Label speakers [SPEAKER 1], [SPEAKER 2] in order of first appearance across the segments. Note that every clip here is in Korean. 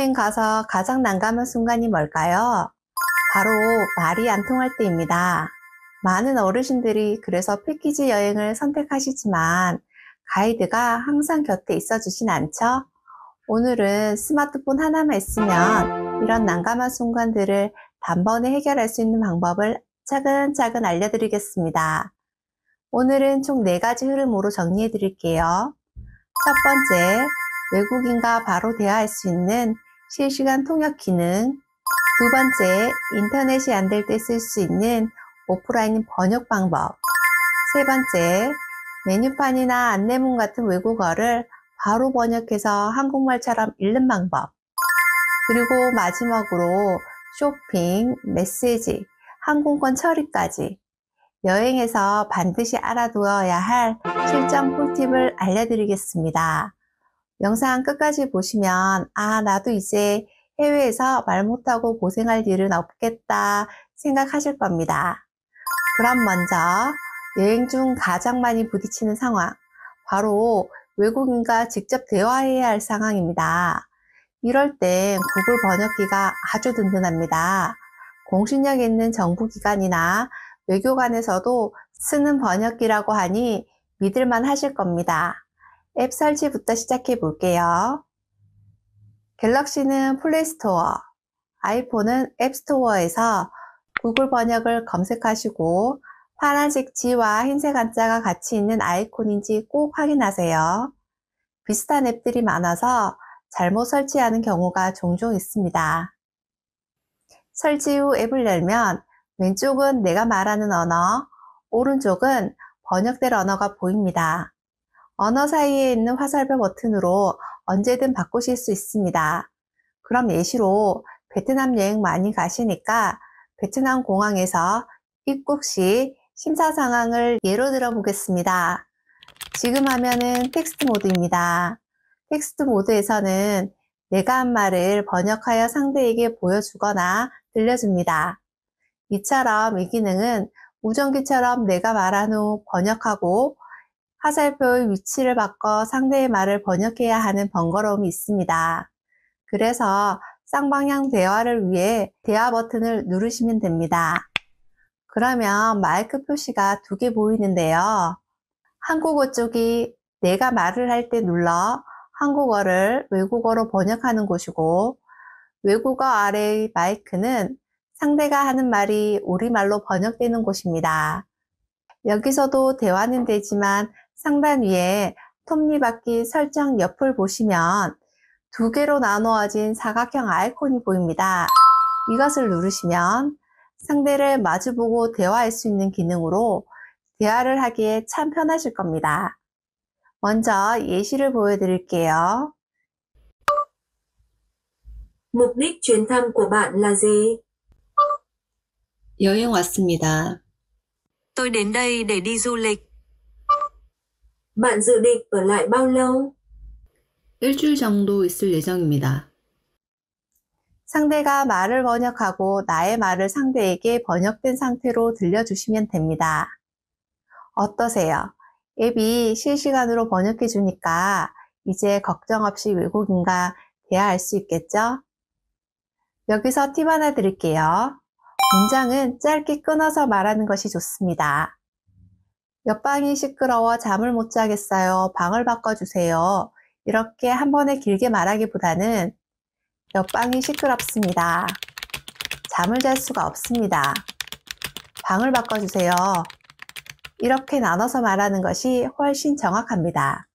[SPEAKER 1] 여행 가서 가장 난감한 순간이 뭘까요? 바로 말이 안 통할 때입니다. 많은 어르신들이 그래서 패키지 여행을 선택하시지만 가이드가 항상 곁에 있어주진 않죠? 오늘은 스마트폰 하나만 있으면 이런 난감한 순간들을 단번에 해결할 수 있는 방법을 차근차근 알려드리겠습니다. 오늘은 총 4가지 흐름으로 정리해 드릴게요. 첫 번째, 외국인과 바로 대화할 수 있는 실시간 통역 기능. 두 번째, 인터넷이 안 될 때 쓸 수 있는 오프라인 번역 방법. 세 번째, 메뉴판이나 안내문 같은 외국어를 바로 번역해서 한국말처럼 읽는 방법. 그리고 마지막으로 쇼핑, 메시지, 항공권 처리까지 여행에서 반드시 알아두어야 할 실전 꿀팁을 알려드리겠습니다. 영상 끝까지 보시면 나도 이제 해외에서 말 못하고 고생할 일은 없겠다 생각하실 겁니다. 그럼 먼저 여행 중 가장 많이 부딪히는 상황, 바로 외국인과 직접 대화해야 할 상황입니다. 이럴 땐 구글 번역기가 아주 든든합니다. 공신력 있는 정부기관이나 외교관에서도 쓰는 번역기라고 하니 믿을만 하실 겁니다. 앱 설치부터 시작해 볼게요. 갤럭시는 플레이스토어, 아이폰은 앱스토어에서 구글 번역을 검색하시고 파란색 G와 흰색 한자가 같이 있는 아이콘인지 꼭 확인하세요. 비슷한 앱들이 많아서 잘못 설치하는 경우가 종종 있습니다. 설치 후 앱을 열면 왼쪽은 내가 말하는 언어, 오른쪽은 번역될 언어가 보입니다. 언어 사이에 있는 화살표 버튼으로 언제든 바꾸실 수 있습니다. 그럼 예시로 베트남 여행 많이 가시니까 베트남 공항에서 입국 시 심사 상황을 예로 들어 보겠습니다. 지금 화면은 텍스트 모드입니다. 텍스트 모드에서는 내가 한 말을 번역하여 상대에게 보여주거나 들려줍니다. 이처럼 이 기능은 무전기처럼 내가 말한 후 번역하고 화살표의 위치를 바꿔 상대의 말을 번역해야 하는 번거로움이 있습니다. 그래서 쌍방향 대화를 위해 대화 버튼을 누르시면 됩니다. 그러면 마이크 표시가 2개 보이는데요. 한국어 쪽이 내가 말을 할 때 눌러 한국어를 외국어로 번역하는 곳이고, 외국어 아래의 마이크는 상대가 하는 말이 우리말로 번역되는 곳입니다. 여기서도 대화는 되지만 상단 위에 톱니바퀴 설정 옆을 보시면 2개로 나누어진 사각형 아이콘이 보입니다. 이것을 누르시면 상대를 마주보고 대화할 수 있는 기능으로 대화를 하기에 참 편하실 겁니다. 먼저 예시를 보여드릴게요.
[SPEAKER 2] Mục đích chuyến thăm của bạn là gì?
[SPEAKER 1] 여행 왔습니다.
[SPEAKER 3] Tôi đến đây để đi du lịch.
[SPEAKER 2] Bạn dự định ở lại bao lâu?
[SPEAKER 1] 일주일 정도 있을 예정입니다. 상대가 말을 번역하고 나의 말을 상대에게 번역된 상태로 들려주시면 됩니다. 어떠세요? 앱이 실시간으로 번역해 주니까 이제 걱정 없이 외국인과 대화할 수 있겠죠? 여기서 팁 하나 드릴게요. 문장은 짧게 끊어서 말하는 것이 좋습니다. 옆방이 시끄러워 잠을 못 자겠어요. 방을 바꿔주세요. 이렇게 한 번에 길게 말하기보다는 옆방이 시끄럽습니다. 잠을 잘 수가 없습니다. 방을 바꿔주세요. 이렇게 나눠서 말하는 것이 훨씬 정확합니다.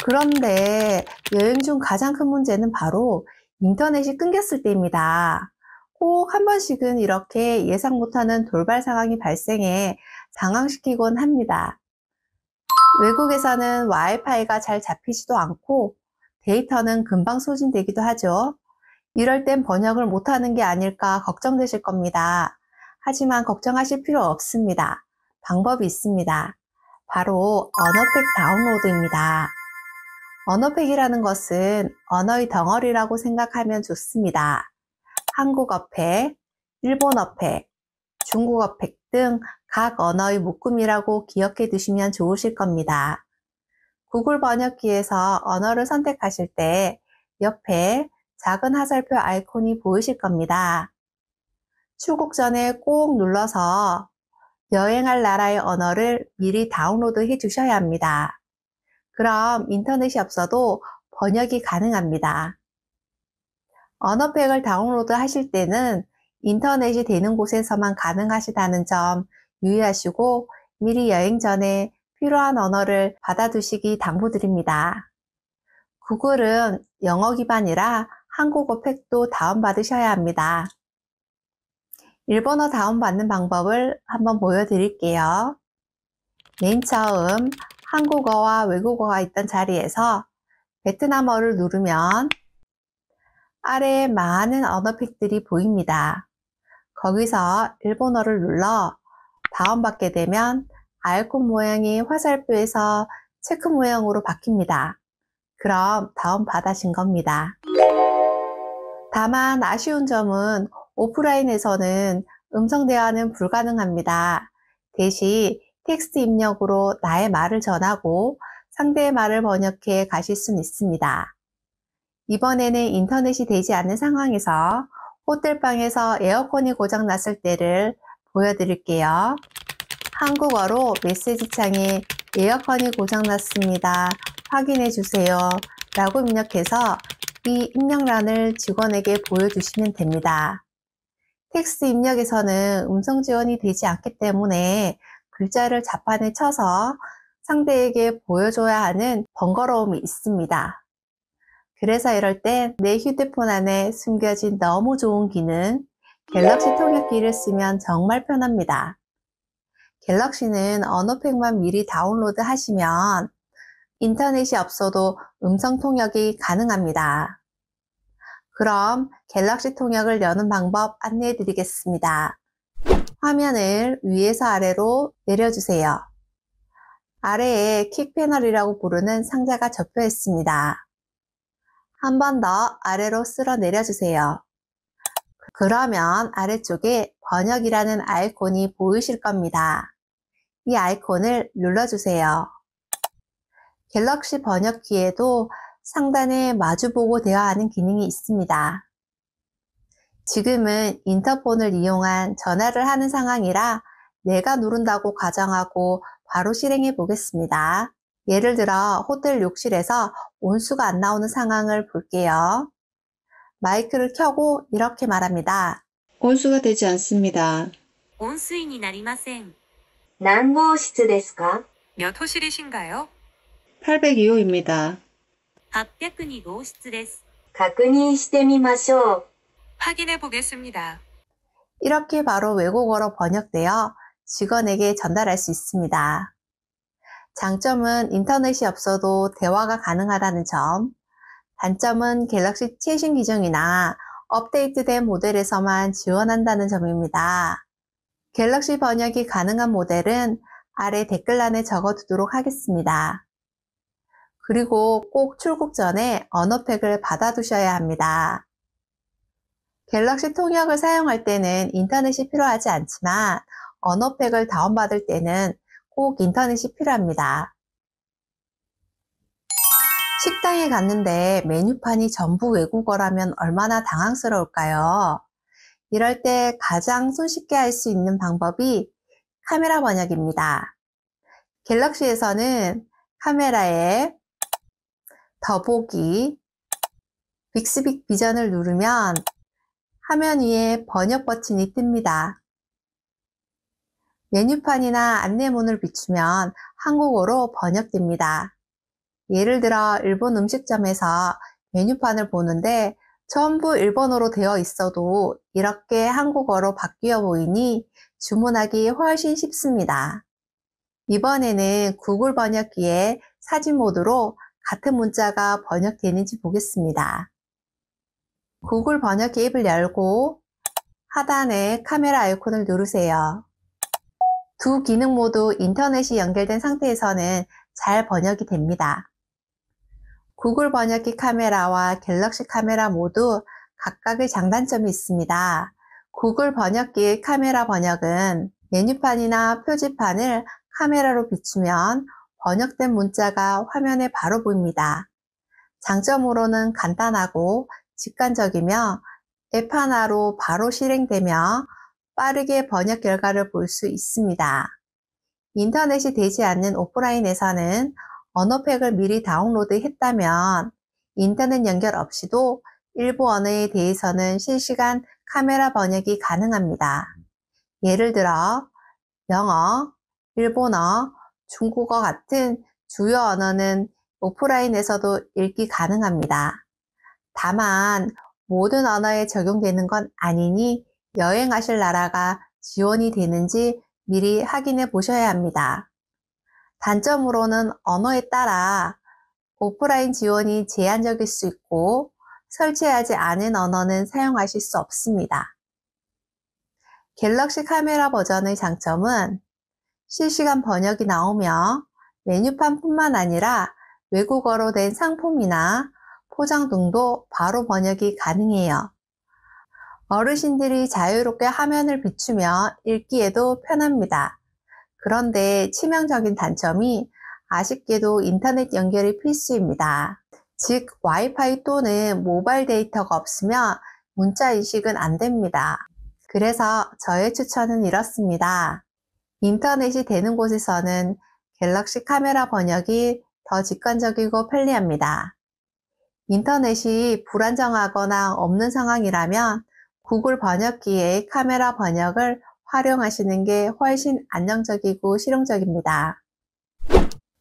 [SPEAKER 1] 그런데 여행 중 가장 큰 문제는 바로 인터넷이 끊겼을 때입니다. 꼭 한 번씩은 이렇게 예상 못하는 돌발 상황이 발생해 당황시키곤 합니다. 외국에서는 와이파이가 잘 잡히지도 않고 데이터는 금방 소진되기도 하죠. 이럴 땐 번역을 못하는 게 아닐까 걱정되실 겁니다. 하지만 걱정하실 필요 없습니다. 방법이 있습니다. 바로 언어팩 다운로드입니다. 언어팩이라는 것은 언어의 덩어리라고 생각하면 좋습니다. 한국어팩, 일본어팩, 중국어팩 등 각 언어의 묶음이라고 기억해 두시면 좋으실 겁니다. 구글 번역기에서 언어를 선택하실 때 옆에 작은 화살표 아이콘이 보이실 겁니다. 출국 전에 꼭 눌러서 여행할 나라의 언어를 미리 다운로드 해 주셔야 합니다. 그럼 인터넷이 없어도 번역이 가능합니다. 언어팩을 다운로드 하실 때는 인터넷이 되는 곳에서만 가능하시다는 점 유의하시고 미리 여행 전에 필요한 언어를 받아두시기 당부드립니다. 구글은 영어 기반이라 한국어 팩도 다운받으셔야 합니다. 일본어 다운받는 방법을 한번 보여드릴게요. 맨 처음 한국어와 외국어가 있던 자리에서 베트남어를 누르면 아래에 많은 언어팩들이 보입니다. 거기서 일본어를 눌러 다운받게 되면 아이콘 모양이 화살표에서 체크 모양으로 바뀝니다. 그럼 다운받으신 겁니다. 다만 아쉬운 점은 오프라인에서는 음성 대화는 불가능합니다. 대신 텍스트 입력으로 나의 말을 전하고 상대의 말을 번역해 가실 수는 있습니다. 이번에는 인터넷이 되지 않는 상황에서 호텔방에서 에어컨이 고장났을 때를 보여드릴게요. 한국어로 메시지창에 에어컨이 고장났습니다. 확인해 주세요. 라고 입력해서 이 입력란을 직원에게 보여주시면 됩니다. 텍스트 입력에서는 음성 지원이 되지 않기 때문에 글자를 자판에 쳐서 상대에게 보여줘야 하는 번거로움이 있습니다. 그래서 이럴 때 내 휴대폰 안에 숨겨진 너무 좋은 기능, 갤럭시 통역기를 쓰면 정말 편합니다. 갤럭시는 언어팩만 미리 다운로드 하시면 인터넷이 없어도 음성 통역이 가능합니다. 그럼 갤럭시 통역을 여는 방법 안내해 드리겠습니다. 화면을 위에서 아래로 내려주세요. 아래에 킥 패널이라고 부르는 상자가 접혀 있습니다. 한 번 더 아래로 쓸어 내려주세요. 그러면 아래쪽에 번역이라는 아이콘이 보이실 겁니다. 이 아이콘을 눌러주세요. 갤럭시 번역기에도 상단에 마주보고 대화하는 기능이 있습니다. 지금은 인터폰을 이용한 전화를 하는 상황이라 내가 누른다고 가정하고 바로 실행해 보겠습니다. 예를 들어 호텔 욕실에서 온수가 안 나오는 상황을 볼게요. 마이크를 켜고 이렇게 말합니다. 온수가 되지 않습니다.
[SPEAKER 3] 温水になりません。
[SPEAKER 2] 何号室ですか?
[SPEAKER 3] 몇 호실이신가요?
[SPEAKER 1] 802호입니다.
[SPEAKER 3] 802号室です。
[SPEAKER 2] 確認してみましょう.
[SPEAKER 3] 확인해 보겠습니다.
[SPEAKER 1] 이렇게 바로 외국어로 번역되어 직원에게 전달할 수 있습니다. 장점은 인터넷이 없어도 대화가 가능하다는 점, 단점은 갤럭시 최신 기종이나 업데이트된 모델에서만 지원한다는 점입니다. 갤럭시 번역이 가능한 모델은 아래 댓글란에 적어두도록 하겠습니다. 그리고 꼭 출국 전에 언어팩을 받아두셔야 합니다. 갤럭시 통역을 사용할 때는 인터넷이 필요하지 않지만 언어팩을 다운받을 때는 꼭 인터넷이 필요합니다. 식당에 갔는데 메뉴판이 전부 외국어라면 얼마나 당황스러울까요? 이럴 때 가장 손쉽게 할 수 있는 방법이 카메라 번역입니다. 갤럭시에서는 카메라에 더보기, 빅스빅 비전을 누르면 화면 위에 번역 버튼이 뜹니다. 메뉴판이나 안내문을 비추면 한국어로 번역됩니다. 예를 들어 일본 음식점에서 메뉴판을 보는데 전부 일본어로 되어 있어도 이렇게 한국어로 바뀌어 보이니 주문하기 훨씬 쉽습니다. 이번에는 구글 번역기에 사진 모드로 같은 문자가 번역되는지 보겠습니다. 구글 번역기 앱을 열고 하단에 카메라 아이콘을 누르세요. 두 기능 모두 인터넷이 연결된 상태에서는 잘 번역이 됩니다. 구글 번역기 카메라와 갤럭시 카메라 모두 각각의 장단점이 있습니다. 구글 번역기의 카메라 번역은 메뉴판이나 표지판을 카메라로 비추면 번역된 문자가 화면에 바로 보입니다. 장점으로는 간단하고 직관적이며 앱 하나로 바로 실행되며 빠르게 번역 결과를 볼 수 있습니다. 인터넷이 되지 않는 오프라인에서는 언어팩을 미리 다운로드했다면 인터넷 연결 없이도 일부 언어에 대해서는 실시간 카메라 번역이 가능합니다. 예를 들어 영어, 일본어, 중국어 같은 주요 언어는 오프라인에서도 읽기 가능합니다. 다만 모든 언어에 적용되는 건 아니니 여행하실 나라가 지원이 되는지 미리 확인해 보셔야 합니다. 단점으로는 언어에 따라 오프라인 지원이 제한적일 수 있고 설치하지 않은 언어는 사용하실 수 없습니다. 갤럭시 카메라 버전의 장점은 실시간 번역이 나오며 메뉴판뿐만 아니라 외국어로 된 상품이나 포장 등도 바로 번역이 가능해요. 어르신들이 자유롭게 화면을 비추며 읽기에도 편합니다. 그런데 치명적인 단점이 아쉽게도 인터넷 연결이 필수입니다. 즉 와이파이 또는 모바일 데이터가 없으면 문자 인식은 안 됩니다. 그래서 저의 추천은 이렇습니다. 인터넷이 되는 곳에서는 갤럭시 카메라 번역이 더 직관적이고 편리합니다. 인터넷이 불안정하거나 없는 상황이라면 구글 번역기의 카메라 번역을 활용하시는 게 훨씬 안정적이고 실용적입니다.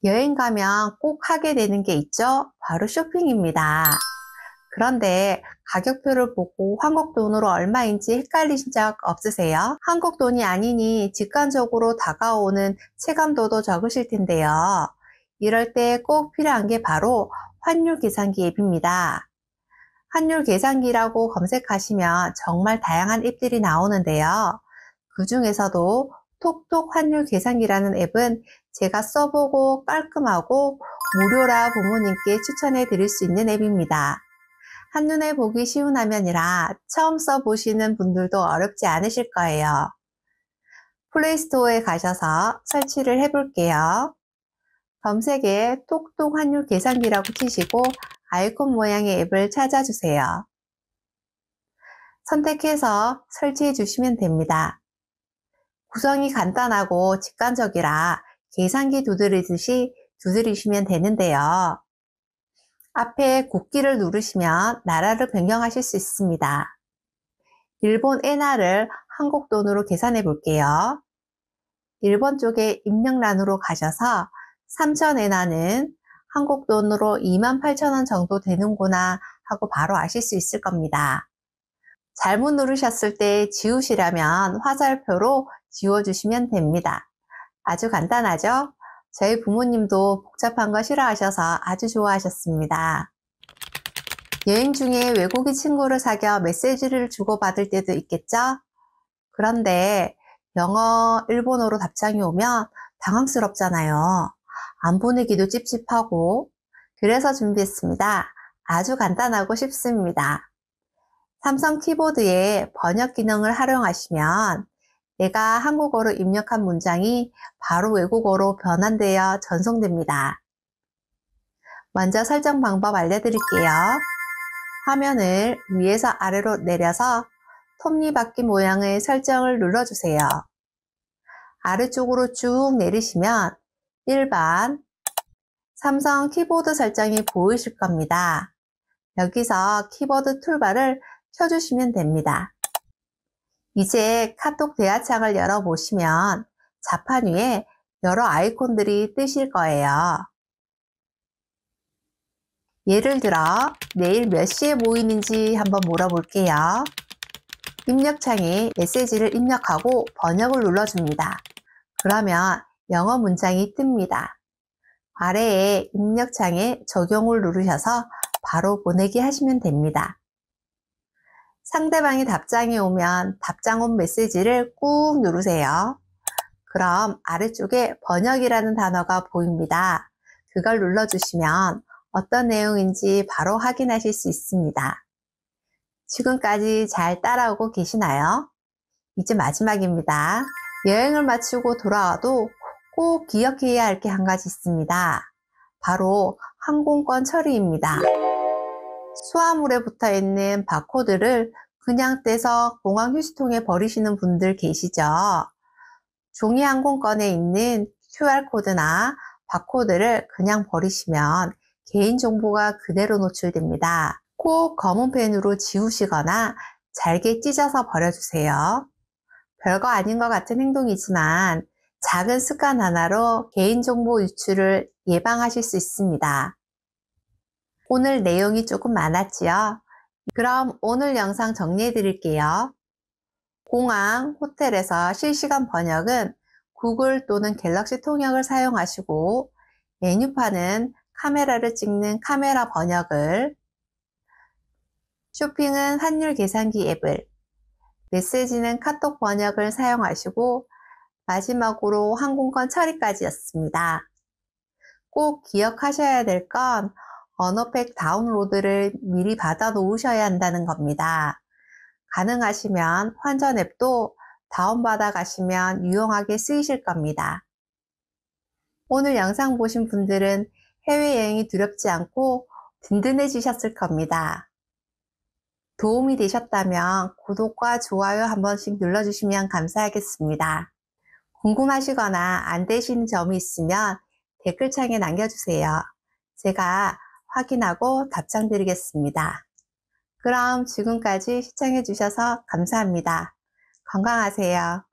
[SPEAKER 1] 여행 가면 꼭 하게 되는 게 있죠? 바로 쇼핑입니다. 그런데 가격표를 보고 한국 돈으로 얼마인지 헷갈리신 적 없으세요? 한국 돈이 아니니 직관적으로 다가오는 체감도도 적으실 텐데요. 이럴 때 꼭 필요한 게 바로 환율 계산기 앱입니다. 환율 계산기라고 검색하시면 정말 다양한 앱들이 나오는데요. 그 중에서도 톡톡 환율 계산기라는 앱은 제가 써보고 깔끔하고 무료라 부모님께 추천해 드릴 수 있는 앱입니다. 한눈에 보기 쉬운 화면이라 처음 써보시는 분들도 어렵지 않으실 거예요. 플레이스토어에 가셔서 설치를 해볼게요. 검색에 톡톡 환율 계산기라고 치시고 아이콘 모양의 앱을 찾아주세요. 선택해서 설치해 주시면 됩니다. 구성이 간단하고 직관적이라 계산기 두드리듯이 두드리시면 되는데요. 앞에 국기를 누르시면 나라를 변경하실 수 있습니다. 일본 엔화를 한국 돈으로 계산해 볼게요. 일본 쪽에 입력란으로 가셔서 3,000 엔화는 한국 돈으로 28,000원 정도 되는구나 하고 바로 아실 수 있을 겁니다. 잘못 누르셨을 때 지우시려면 화살표로 지워주시면 됩니다. 아주 간단하죠? 저희 부모님도 복잡한 거 싫어하셔서 아주 좋아하셨습니다. 여행 중에 외국인 친구를 사귀어 메시지를 주고받을 때도 있겠죠? 그런데 영어, 일본어로 답장이 오면 당황스럽잖아요. 안 보내기도 찝찝하고 그래서 준비했습니다. 아주 간단하고 쉽습니다. 삼성 키보드에 번역 기능을 활용하시면 내가 한국어로 입력한 문장이 바로 외국어로 변환되어 전송됩니다. 먼저 설정 방법 알려드릴게요. 화면을 위에서 아래로 내려서 톱니바퀴 모양의 설정을 눌러주세요. 아래쪽으로 쭉 내리시면 일반 삼성 키보드 설정이 보이실 겁니다. 여기서 키보드 툴바를 켜주시면 됩니다. 이제 카톡 대화창을 열어보시면 자판 위에 여러 아이콘들이 뜨실 거예요. 예를 들어 내일 몇 시에 모이는지 한번 물어볼게요. 입력창에 메시지를 입력하고 번역을 눌러줍니다. 그러면 영어 문장이 뜹니다. 아래에 입력창에 적용을 누르셔서 바로 보내기 하시면 됩니다. 상대방이 답장이 오면 답장 온 메시지를 꾹 누르세요. 그럼 아래쪽에 번역이라는 단어가 보입니다. 그걸 눌러주시면 어떤 내용인지 바로 확인하실 수 있습니다. 지금까지 잘 따라오고 계시나요? 이제 마지막입니다. 여행을 마치고 돌아와도 꼭 기억해야 할 게 한 가지 있습니다. 바로 항공권 처리입니다. 수화물에 붙어 있는 바코드를 그냥 떼서 공항 휴지통에 버리시는 분들 계시죠? 종이 항공권에 있는 QR코드나 바코드를 그냥 버리시면 개인정보가 그대로 노출됩니다. 꼭 검은 펜으로 지우시거나 잘게 찢어서 버려주세요. 별거 아닌 것 같은 행동이지만 작은 습관 하나로 개인정보 유출을 예방하실 수 있습니다. 오늘 내용이 조금 많았지요? 그럼 오늘 영상 정리해 드릴게요. 공항, 호텔에서 실시간 번역은 구글 또는 갤럭시 통역을 사용하시고 메뉴판은 카메라를 찍는 카메라 번역을, 쇼핑은 환율 계산기 앱을, 메시지는 카톡 번역을 사용하시고 마지막으로 항공권 처리까지였습니다. 꼭 기억하셔야 될 건 언어팩 다운로드를 미리 받아 놓으셔야 한다는 겁니다. 가능하시면 환전 앱도 다운받아 가시면 유용하게 쓰이실 겁니다. 오늘 영상 보신 분들은 해외여행이 두렵지 않고 든든해지셨을 겁니다. 도움이 되셨다면 구독과 좋아요 한 번씩 눌러주시면 감사하겠습니다. 궁금하시거나 안 되시는 점이 있으면 댓글창에 남겨주세요. 제가 확인하고 답장 드리겠습니다. 그럼 지금까지 시청해 주셔서 감사합니다. 건강하세요.